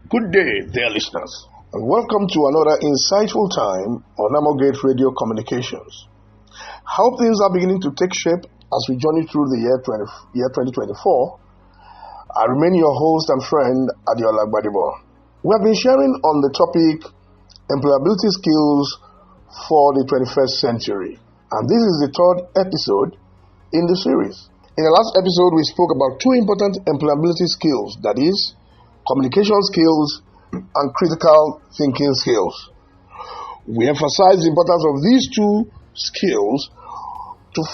Good day, dear listeners, and welcome to another insightful time on Amogate Radio Communications. How things are beginning to take shape as we journey through the year 2024. I remain your host and friend, Adiola Gbadibo. We have been sharing on the topic Employability Skills for the 21st Century, and this is the third episode in the series. In the last episode, we spoke about two important employability skills, that is, communication skills and critical thinking skills. We emphasize the importance of these two skills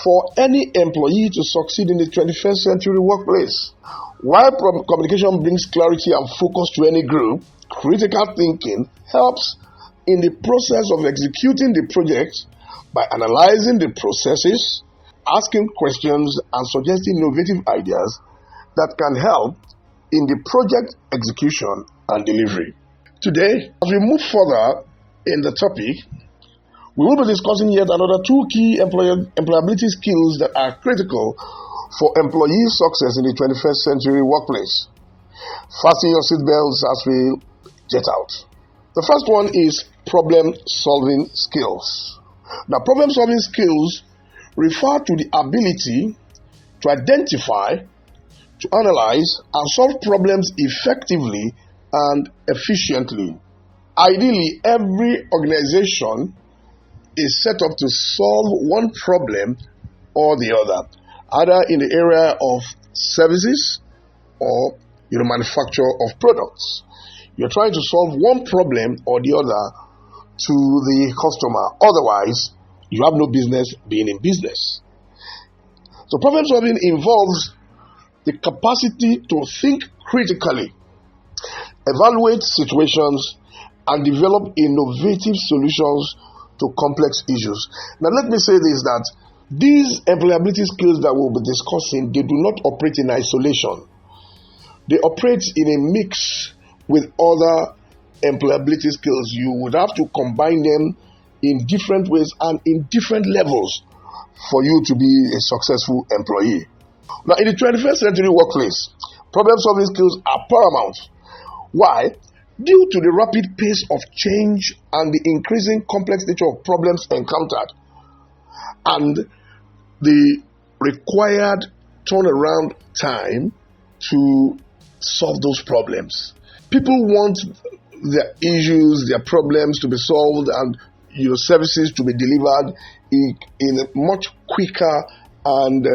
for any employee to succeed in the 21st century workplace. While communication brings clarity and focus to any group, critical thinking helps in the process of executing the project by analyzing the processes, asking questions, and suggesting innovative ideas that can help in the project execution and delivery. Today, as we move further in the topic, we will be discussing yet another two key employability skills that are critical for employee success in the 21st century workplace. Fasten your seatbelts as we jet out. The first one is problem-solving skills. Now, problem-solving skills refer to the ability to identify, to analyze and solve problems effectively and efficiently. Ideally, every organization is set up to solve one problem or the other, either in the area of services or manufacture of products. You're trying to solve one problem or the other to the customer. Otherwise, you have no business being in business. So problem solving involves the capacity to think critically, evaluate situations, and develop innovative solutions to complex issues. Now, let me say this, that these employability skills that we'll be discussing, they do not operate in isolation. They operate in a mix with other employability skills. You would have to combine them in different ways and in different levels for you to be a successful employee. Now, in the 21st century workplace, problem-solving skills are paramount. Why? Due to the rapid pace of change and the increasing complex nature of problems encountered, and the required turnaround time to solve those problems. People want their issues, their problems to be solved, and your services to be delivered in a much quicker and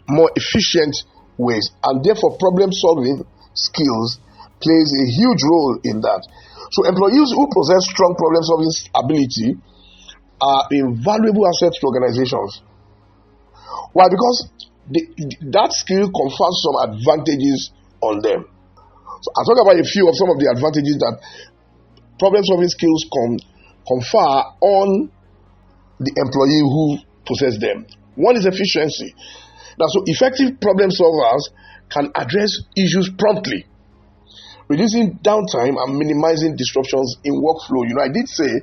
more efficient ways, and therefore problem solving skills plays a huge role in that. So employees who possess strong problem solving ability are invaluable assets to organizations. Why? Because that skill confers some advantages on them. So I'll talk about a few of some of the advantages that problem solving skills confer on the employee who possess them. One is efficiency. Now, so effective problem solvers can address issues promptly, reducing downtime and minimizing disruptions in workflow. I did say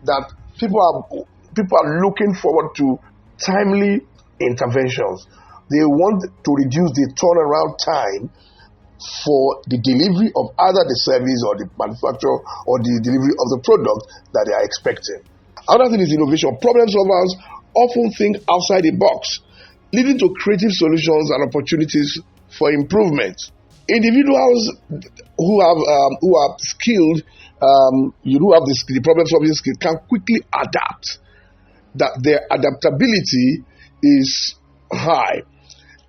that people are looking forward to timely interventions. They want to reduce the turnaround time for the delivery of either the service or the manufacture or the delivery of the product that they are expecting. Another thing is innovation. Problem solvers often think outside the box, leading to creative solutions and opportunities for improvement. Individuals who are skilled, who have the problem-solving skill, can quickly adapt. That their adaptability is high,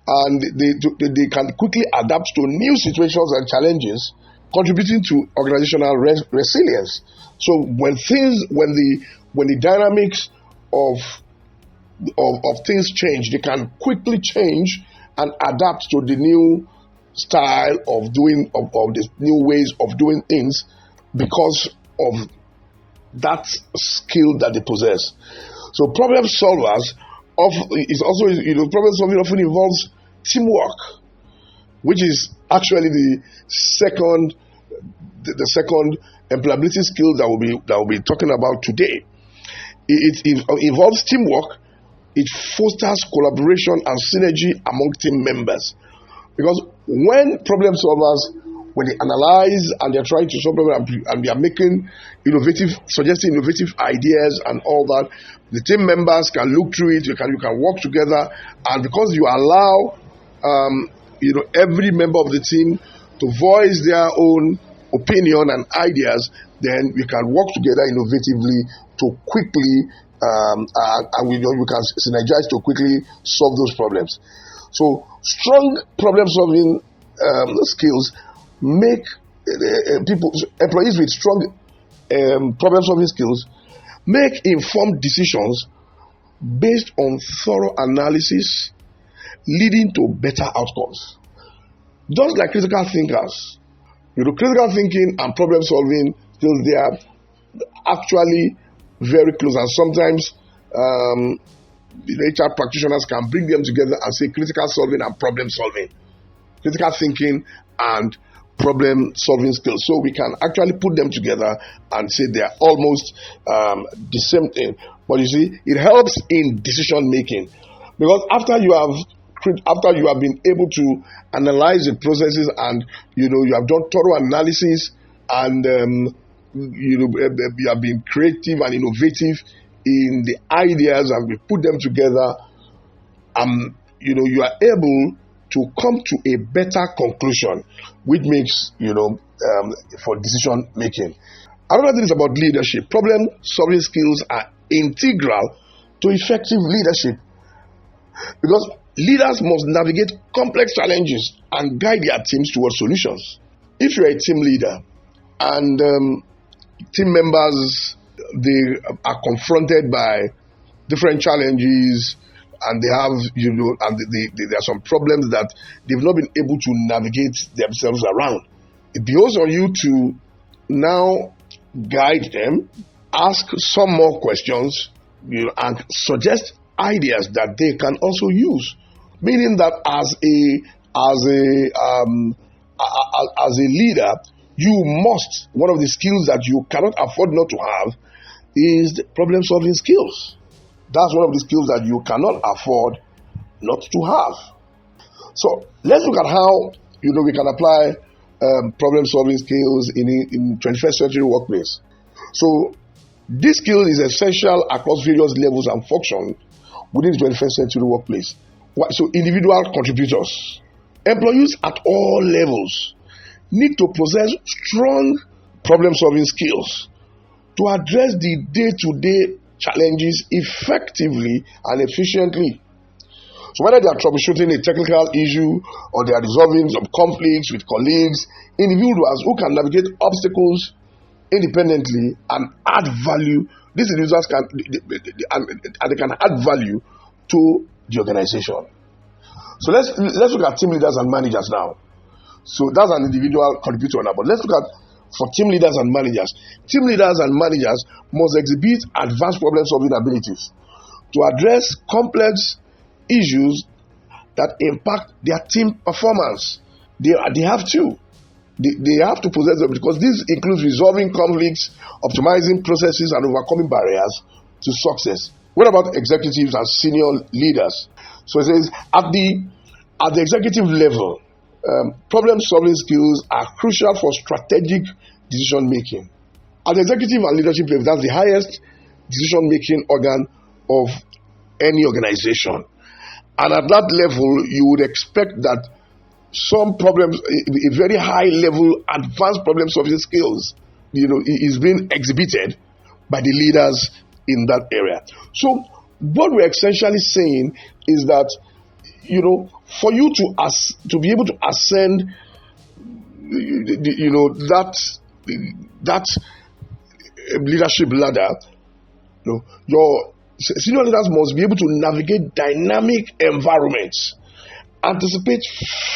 and they can quickly adapt to new situations and challenges, contributing to organizational resilience. So when the dynamics of things change, they can quickly change and adapt to the new style of doing of the new ways of doing things because of that skill that they possess. So problem solvers problem solving often involves teamwork, which is actually the second employability skill that we'll be talking about today. It involves teamwork. It fosters collaboration and synergy among team members. Because when problem solvers when they analyze and they're trying to solve problems and they are making suggesting innovative ideas and all that, the team members can look through it. You can work together, and because you allow every member of the team to voice their own opinion and ideas, then we can work together innovatively to quickly and we can synergize to quickly solve those problems. So strong problem solving skills make employees with strong problem solving skills make informed decisions based on thorough analysis, leading to better outcomes. Just like critical thinkers, critical thinking and problem solving skills, they are actually very close, and sometimes HR practitioners can bring them together and say critical solving and problem solving, critical thinking and problem solving skills. So we can actually put them together and say they are almost the same thing. But you see, it helps in decision making, because after you have been able to analyze the processes and you have done thorough analysis and you have been creative and innovative in the ideas and we put them together, you are able to come to a better conclusion, which makes for decision making. Another thing is about leadership. Problem solving skills are integral to effective leadership, because leaders must navigate complex challenges and guide their teams towards solutions. If you're a team leader and team members, they are confronted by different challenges and they have there are some problems that they've not been able to navigate themselves around, it behoves on you to now guide them, ask some more questions, and suggest ideas that they can also use. Meaning that as a leader, one of the skills that you cannot afford not to have is the problem solving skills. That's one of the skills that you cannot afford not to have. So let's look at how we can apply problem solving skills in 21st century workplace. So this skill is essential across various levels and functions within the 21st century workplace. So individual contributors, employees at all levels need to possess strong problem solving skills to address the day-to-day challenges effectively and efficiently. So whether they are troubleshooting a technical issue or they are resolving some conflicts with colleagues, individuals who can navigate obstacles independently and add value, these individuals can add value to the organization. So let's look at team leaders and managers now. So that's an individual contributor now, but let's look at for team leaders and managers. Team leaders and managers must exhibit advanced problem solving abilities to address complex issues that impact their team performance. They have to. They have to possess them, because this includes resolving conflicts, optimizing processes, and overcoming barriers to success. What about executives and senior leaders? So it says at the executive level, problem solving skills are crucial for strategic decision making. At the executive and leadership level, that's the highest decision making organ of any organization. And at that level, you would expect that some problems, a very high level advanced problem solving skills, is being exhibited by the leaders in that area. So what we're essentially saying is that for you to be able to ascend that leadership ladder, your senior leaders must be able to navigate dynamic environments, anticipate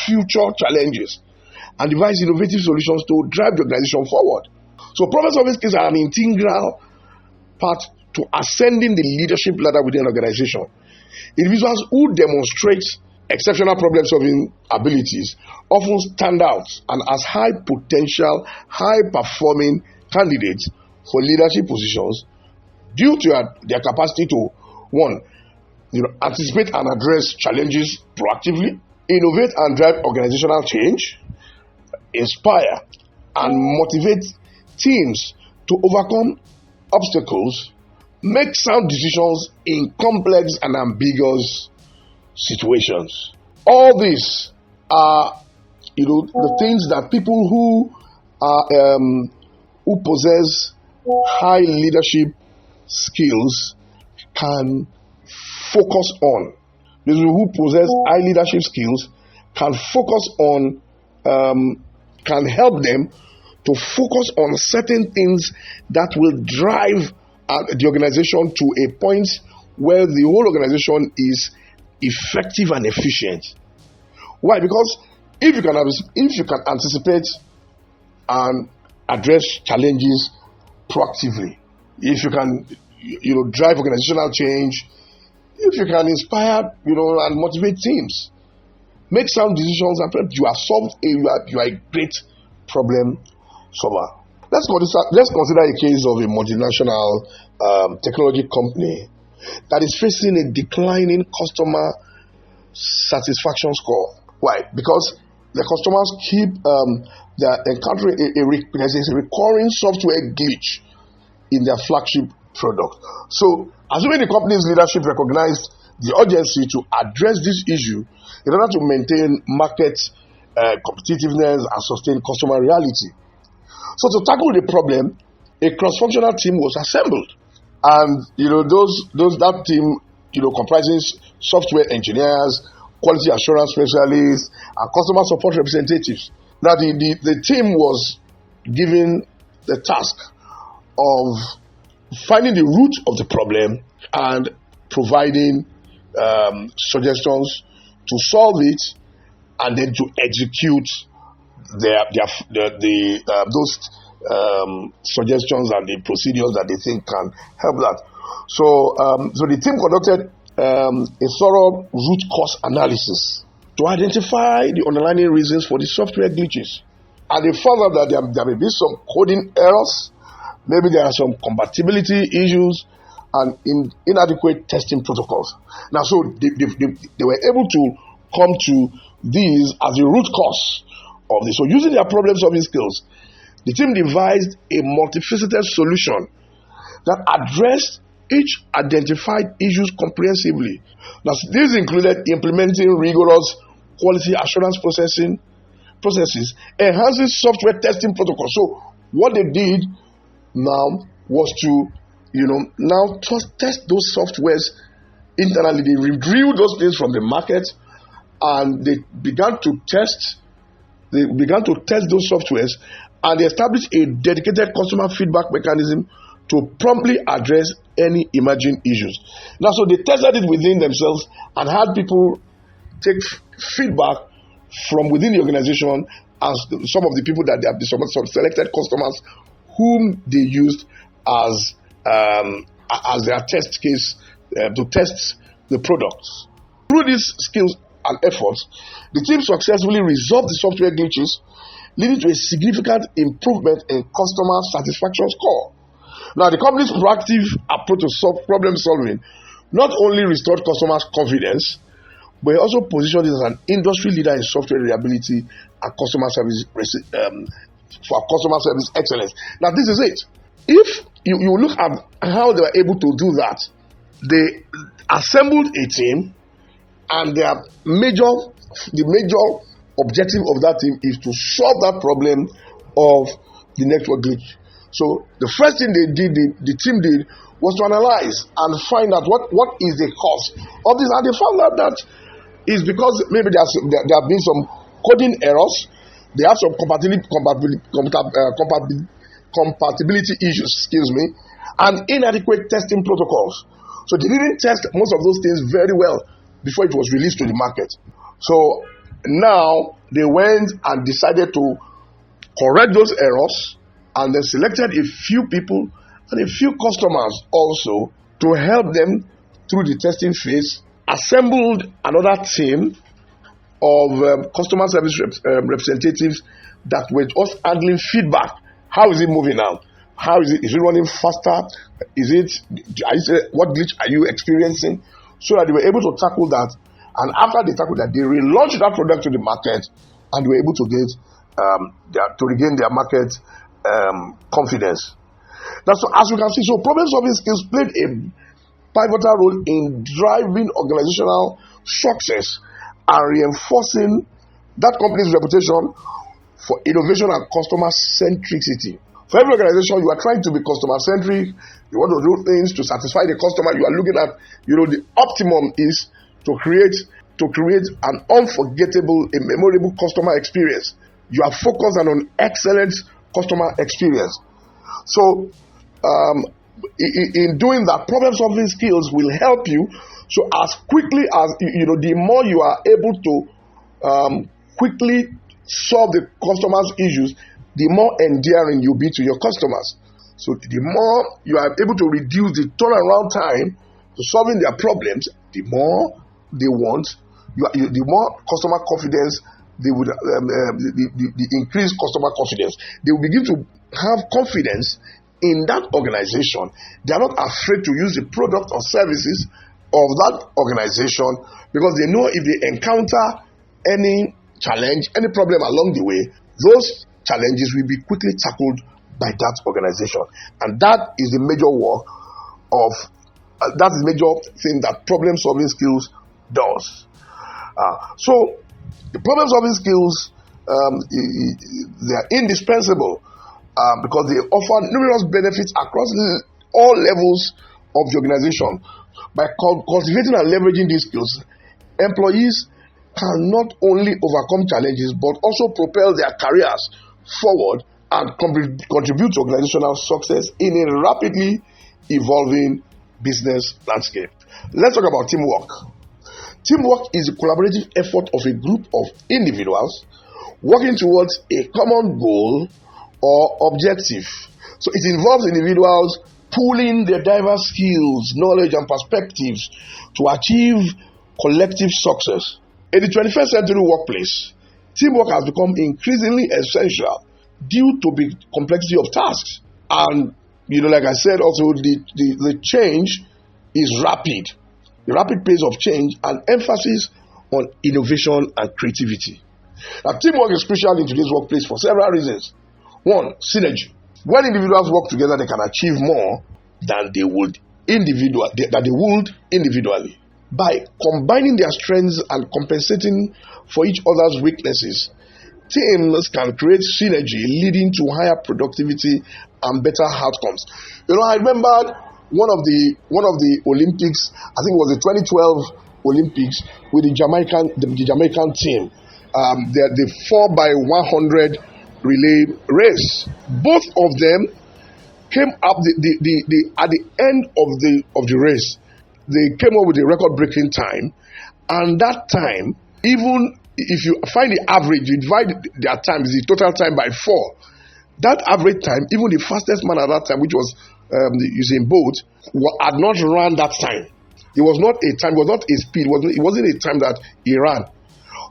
future challenges, and devise innovative solutions to drive the organization forward. So problem solving skills are an integral part to ascending the leadership ladder within an organization. Individuals who demonstrate exceptional problem solving abilities often stand out and as high potential, high performing candidates for leadership positions due to their capacity to, one, anticipate and address challenges proactively, innovate and drive organizational change, inspire, and motivate teams to overcome obstacles, make sound decisions in complex and ambiguous situations. All these are, the things that people who are who possess high leadership skills can focus on. Those who possess high leadership skills can focus on, can help them to focus on certain things that will drive the organization to a point where the whole organization is effective and efficient. Why? Because if you can anticipate and address challenges proactively, if you can drive organizational change, if you can inspire and motivate teams, make sound decisions, and you are a great problem solver. Let's consider a case of a multinational technology company that is facing a declining customer satisfaction score. Why? Because the customers keep they're encountering a recurring software glitch in their flagship product. So, assuming the company's leadership recognized the urgency to address this issue in order to maintain market competitiveness and sustain customer reality. So, to tackle the problem, a cross-functional team was assembled, and that team comprising software engineers, quality assurance specialists, and customer support representatives. Now, the team was given the task of finding the root of the problem and providing suggestions to solve it, and then to execute those suggestions and the procedures that they think can help that. So the team conducted a thorough root cause analysis to identify the underlying reasons for the software glitches, and they found out that there may be some coding errors. Maybe there are some compatibility issues and inadequate testing protocols. Now, so they were able to come to these as the root cause of this. So, using their problem-solving skills, the team devised a multifaceted solution that addressed each identified issues comprehensively. Now, this included implementing rigorous quality assurance processes, enhancing software testing protocols. So, what they did now was to now test those softwares internally. They withdrew those things from the market, and they began to test those softwares, and they established a dedicated customer feedback mechanism to promptly address any emerging issues. Now, so they tested it within themselves and had people take feedback from within the organization as some of the people that they have, some selected customers whom they used as their test case to test the products. Through these skills and efforts, the team successfully resolved the software glitches, leading to a significant improvement in customer satisfaction score. Now, the company's proactive approach to problem solving not only restored customers' confidence, but it also positioned it as an industry leader in software reliability and customer service for customer service excellence. Now, this is it. If you look at how they were able to do that, they assembled a team, and the major objective of that team is to solve that problem of the network glitch. So the first thing the team did was to analyze and find out what is the cause of this, and they found out that is because maybe there have been some coding errors. They have some compatibility issues, and inadequate testing protocols. So they didn't test most of those things very well before it was released to the market. So now they went and decided to correct those errors, and they selected a few people and a few customers also to help them through the testing phase, assembled another team of customer service representatives that were just handling feedback. How is it moving now? How is it? Is it running faster? What glitch are you experiencing? So that they were able to tackle that. And after they tackled that, they relaunched that product to the market, and they were able to get to regain their market confidence. Now, so as you can see, so problem solving skills played a pivotal role in driving organizational success and reinforcing that company's reputation for innovation and customer centricity. For every organization, you are trying to be customer centric. You want to do things to satisfy the customer. You are looking at, the optimum is to create an unforgettable, a memorable customer experience. You are focused on excellent customer experience. So, in doing that, problem solving skills will help you. So, as quickly as the more you are able to quickly solve the customer's issues, the more endearing you'll be to your customers. So the more you are able to reduce the turnaround time to solving their problems, the more they want, the more customer confidence they would, the increased customer confidence. They will begin to have confidence in that organization. They are not afraid to use the product or services of that organization because they know if they encounter any challenge, any problem along the way, those challenges will be quickly tackled by that organization. And that is the major work of that's the major thing that problem solving skills does. So the problem solving skills, they are indispensable because they offer numerous benefits across all levels of the organization. By cultivating and leveraging these skills, employees can not only overcome challenges but also propel their careers forward and contribute to organizational success in a rapidly evolving business landscape. Let's talk about teamwork. Teamwork is a collaborative effort of a group of individuals working towards a common goal or objective. So it involves individuals pooling their diverse skills, knowledge, and perspectives to achieve collective success. In the 21st century workplace, teamwork has become increasingly essential due to the complexity of tasks. And, like I said, also the change is rapid. The rapid pace of change and emphasis on innovation and creativity. Now, teamwork is crucial in today's workplace for several reasons. One, synergy. When individuals work together, they can achieve more than they would individually. By combining their strengths and compensating for each other's weaknesses, teams can create synergy, leading to higher productivity and better outcomes. I remember one of the Olympics, I think it was the 2012 Olympics, with the Jamaican team, the 4x100 relay race. Both of them came up at the end of the race. They came up with a record-breaking time, and that time, even if you find the average, you divide their time, the total time by 4. That average time, even the fastest man at that time, which was Usain Bolt, had not run that time. It was not a time, it was not a speed, it wasn't a time that he ran.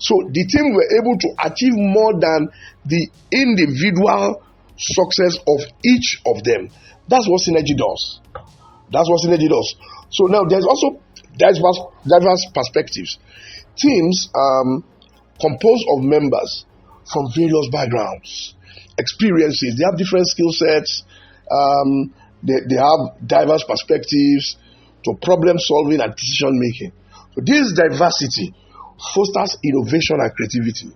So the team were able to achieve more than the individual success of each of them. That's what synergy does. So now there's also diverse perspectives. Teams composed of members from various backgrounds, experiences. They have different skill sets. They have diverse perspectives to problem solving and decision making. So this diversity fosters innovation and creativity.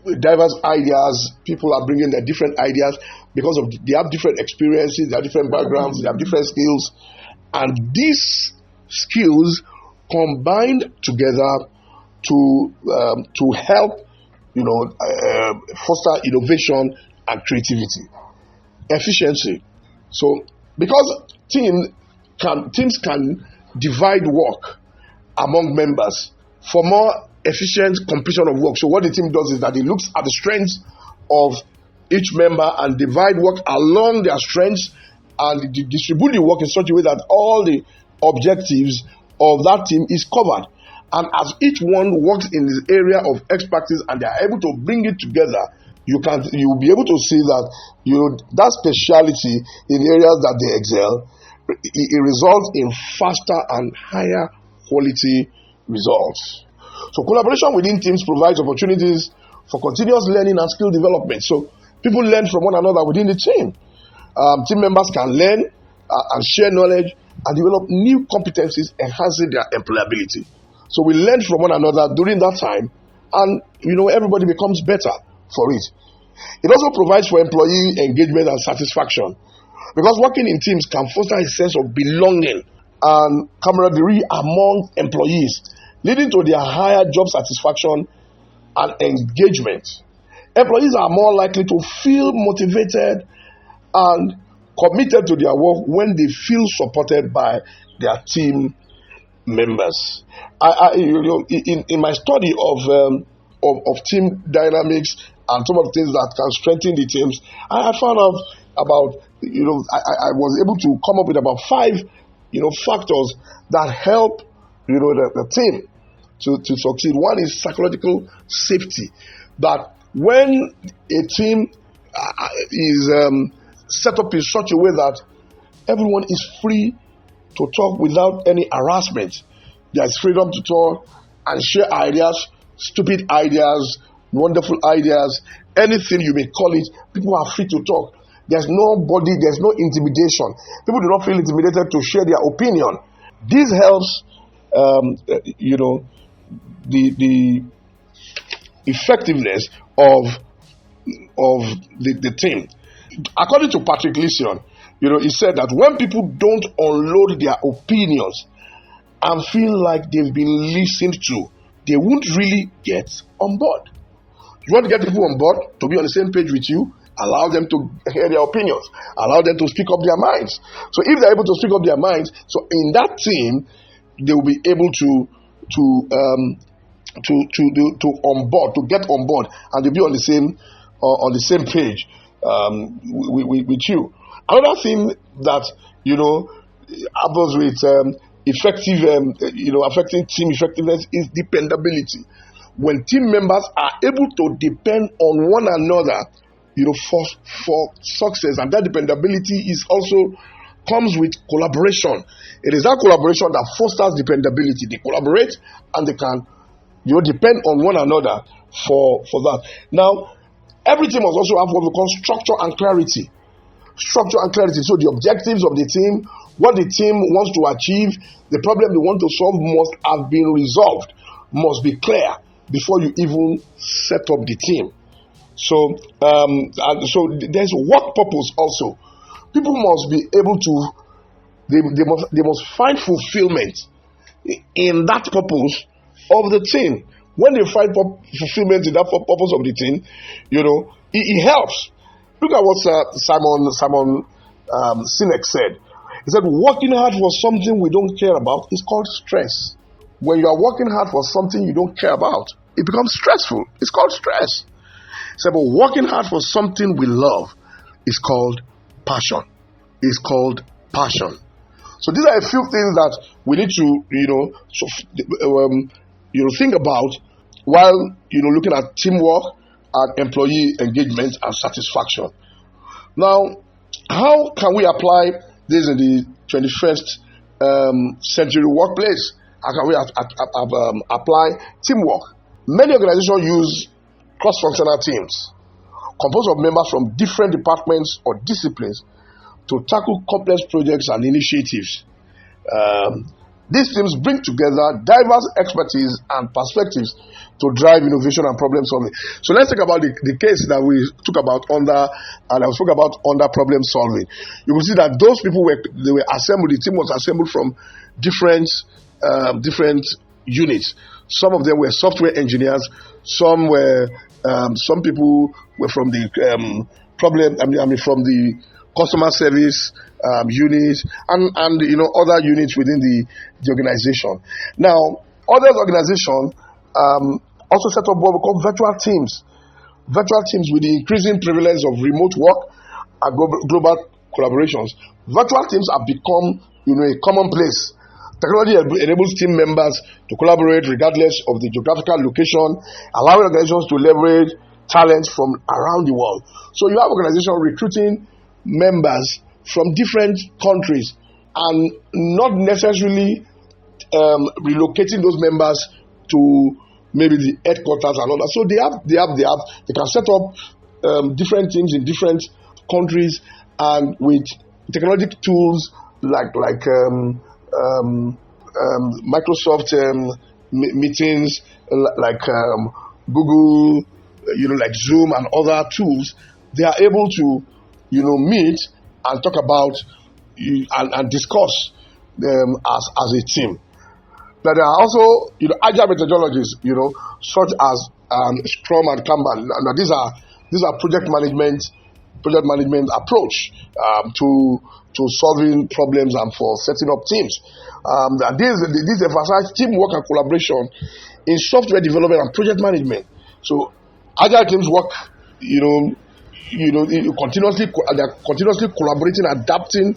With diverse ideas, people are bringing their different ideas because they have different experiences, they have different backgrounds, they have different skills, and these skills combined together to help foster innovation and creativity. Efficiency. So because teams can divide work among members for more efficient completion of work. So what the team does is that it looks at the strengths of each member and divide work along their strengths and distribute the work in such a way that all the objectives of that team is covered. And as each one works in this area of expertise and they are able to bring it together, you will be able to see that that speciality in areas that they excel, it results in faster and higher quality results. So collaboration within teams provides opportunities for continuous learning and skill development. So people learn from one another within the team. Team members can learn and share knowledge and develop new competencies, enhancing their employability. So we learn from one another during that time, and everybody becomes better for it. It also provides for employee engagement and satisfaction, because working in teams can foster a sense of belonging and camaraderie among employees, leading to their higher job satisfaction and engagement. Employees are more likely to feel motivated and committed to their work when they feel supported by their team members. In my study of team dynamics and some of the things that can strengthen the teams, I found out about I was able to come up with about 5 factors that help the team to succeed. One is psychological safety, that when a team is set up in such a way that everyone is free to talk without any harassment, there is freedom to talk and share ideas, stupid ideas, wonderful ideas, anything you may call it. People are free to talk. There's no intimidation. People do not feel intimidated to share their opinion. This helps the effectiveness of the team. According to Patrick Leeson, he said that when people don't unload their opinions and feel like they've been listened to, they won't really get on board. You want to get people on board to be on the same page with you? Allow them to hear their opinions. Allow them to speak up their minds. So if they're able to speak up their minds, so in that team, they will be able to get on board, and they'll be on the same page with you. Another thing that happens with affecting team effectiveness is dependability. When team members are able to depend on one another, for success, and that dependability is also comes with collaboration. It is that collaboration that fosters dependability. They collaborate and they can depend on one another for that. Now, every team must also have what we call structure and clarity. Structure and clarity. So the objectives of the team, what the team wants to achieve, the problem they want to solve must have been resolved, must be clear before you even set up the team. So there's work purpose also. People must be able to, they must find fulfillment in that purpose of the team. When they find fulfillment in that purpose of the team, it helps. Look at what Simon Sinek said. He said, working hard for something we don't care about is called stress. When you are working hard for something you don't care about, it becomes stressful. It's called stress. He said, but working hard for something we love is called passion. It's called passion. So these are a few things that we need to, think about while looking at teamwork and employee engagement and satisfaction. Now, how can we apply this in the 21st century workplace? How can we apply teamwork? Many organizations use cross-functional teams composed of members from different departments or disciplines to tackle complex projects and initiatives. These teams bring together diverse expertise and perspectives to drive innovation and problem solving. So let's think about the case that we spoke about under problem solving. You will see that those people were assembled. The team was assembled from different units. Some of them were software engineers. Some people were from the from the customer service unit and other units within the organization. Now, other organizations also set up what we call virtual teams. Virtual teams with the increasing prevalence of remote work and global collaborations. Virtual teams have become a commonplace. Technology enables team members to collaborate regardless of the geographical location, allowing organizations to leverage talents from around the world. So you have organizations recruiting members from different countries and not necessarily relocating those members to maybe the headquarters and all that. So they can set up different teams in different countries, and with technological tools like Microsoft meetings, like Google, like Zoom and other tools, they are able to, meet and talk about and discuss as a team. But there are also, agile methodologies, such as Scrum and Kanban. Now these are project management approach to solving problems and for setting up teams. And these emphasize teamwork and collaboration in software development and project management. So agile teams work, continuously collaborating, adapting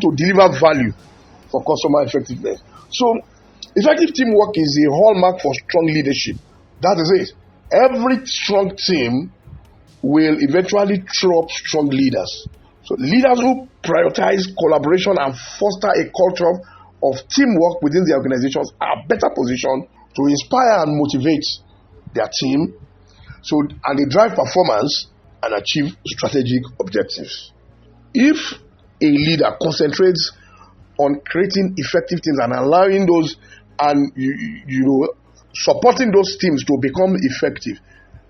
to deliver value for customer effectiveness. So effective teamwork is a hallmark for strong leadership. That is it. Every strong team will eventually throw up strong leaders. So leaders who prioritize collaboration and foster a culture of teamwork within the organizations are better positioned to inspire and motivate their team, and they drive performance and achieve strategic objectives. If a leader concentrates on creating effective teams and allowing those and supporting those teams to become effective,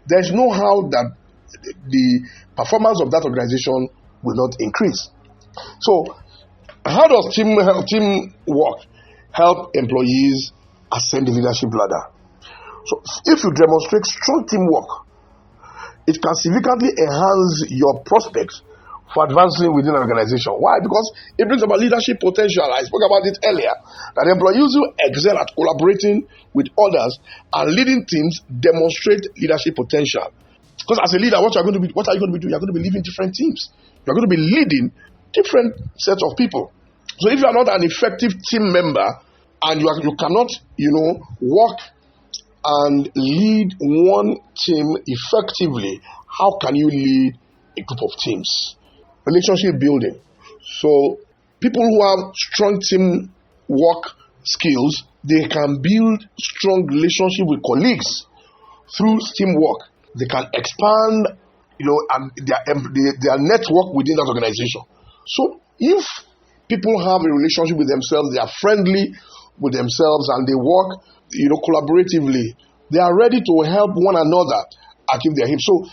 there's no how that the performance of that organization will not increase. So how does teamwork help employees ascend the leadership ladder? So if you demonstrate strong teamwork, it can significantly enhance your prospects for advancing within an organization. Why? Because it brings about leadership potential. I spoke about it earlier, that employees who excel at collaborating with others and leading teams demonstrate leadership potential. Because as a leader, what are you going to be doing? You're going to be leading different teams. You're going to be leading different sets of people. So if you are not an effective team member and you cannot, work and lead one team effectively, how can you lead a group of teams? Relationship building. So people who have strong team work skills, they can build strong relationship with colleagues through teamwork. They can expand, and their network within that organization. So if people have a relationship with themselves, they are friendly with themselves, and they work, collaboratively, they are ready to help one another achieve their aims. So,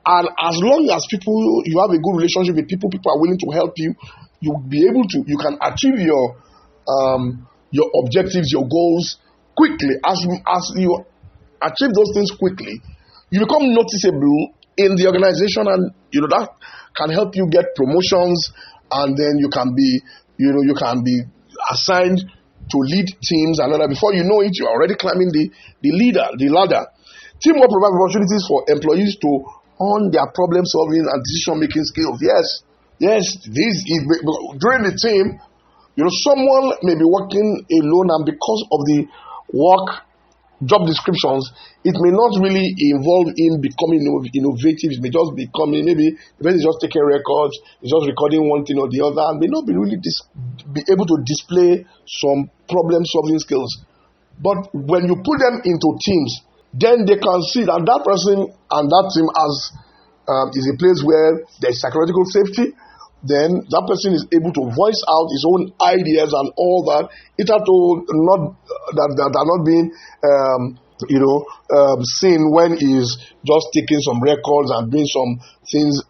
and as long as you have a good relationship with people are willing to help you, you can achieve your objectives, your goals quickly. As you achieve those things quickly, you become noticeable in the organization, and that can help you get promotions, and then you can be assigned to lead teams, and before you know it, you're already climbing the ladder. Teamwork provides opportunities for employees to hone their problem solving and decision making skills. Yes, during the team, someone may be working alone, and because of the work job descriptions, it may not really involve in becoming innovative. It may just becoming, maybe the person is just taking records, is just recording one thing or the other, and may not be really be able to display some problem solving skills. But when you put them into teams, then they can see that that person and that team is a place where there is psychological safety. Then that person is able to voice out his own ideas and all that. It are not being seen when he's just taking some records and doing some things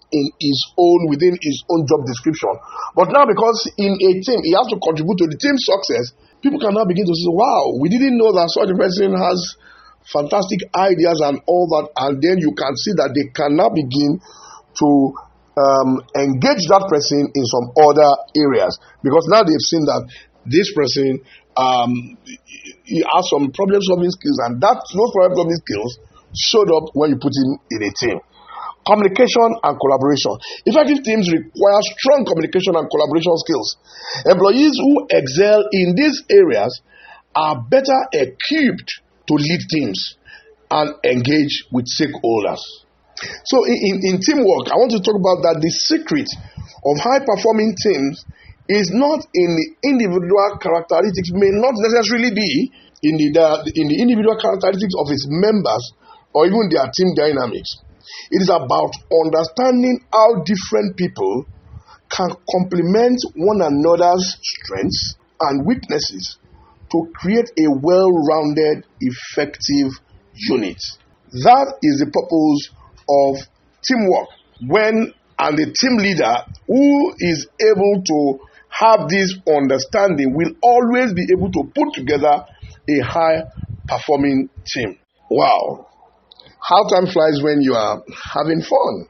within his own job description. But now, because in a team he has to contribute to the team's success, people can now begin to say, wow, we didn't know that such a person has fantastic ideas and all that, and then you can see that they can now begin to engage that person in some other areas, because now they've seen that this person he has some problem solving skills, and those problem solving skills showed up when you put him in a team. Communication and collaboration. Effective teams require strong communication and collaboration skills. Employees who excel in these areas are better equipped to lead teams and engage with stakeholders. So in teamwork, I want to talk about that the secret of high-performing teams is not in the individual characteristics, may not necessarily be in the individual characteristics of its members or even their team dynamics. It is about understanding how different people can complement one another's strengths and weaknesses to create a well-rounded, effective unit. That is the purpose of teamwork. And the team leader who is able to have this understanding will always be able to put together a high-performing team. Wow. How time flies when you are having fun.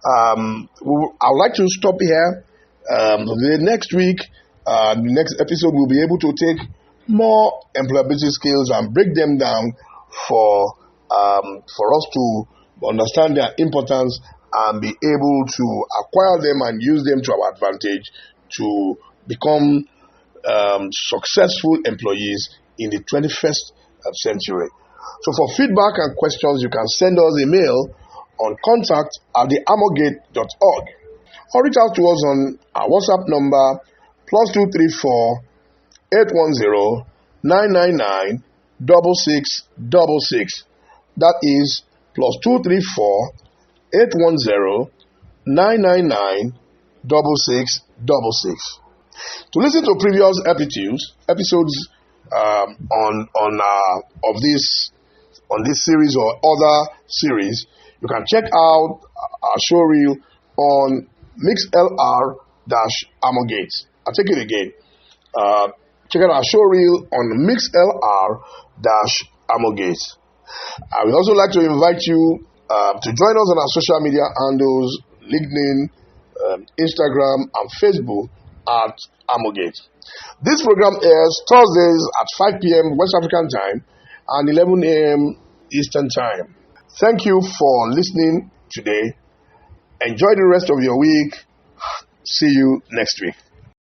I would like to stop here. The next week, the next episode, we'll be able to take more employability skills and break them down for us to understand their importance and be able to acquire them and use them to our advantage to become successful employees in the 21st century. So for feedback and questions, you can send us a mail on contact@thearmorgate.org or reach out to us on our WhatsApp number +234 810 999 6666. That is +234 810 999 6666. To listen to previous episodes on this series or other series, you can check out our show reel on MixLR-Armorgate. I'll take it again. Check out our show reel on MixLR-Armorgate. I would also like to invite you to join us on our social media handles, LinkedIn, Instagram, and Facebook at Armorgate. This program airs Thursdays at 5 p.m. West African time and 11 a.m. Eastern time. Thank you for listening today. Enjoy the rest of your week. See you next week.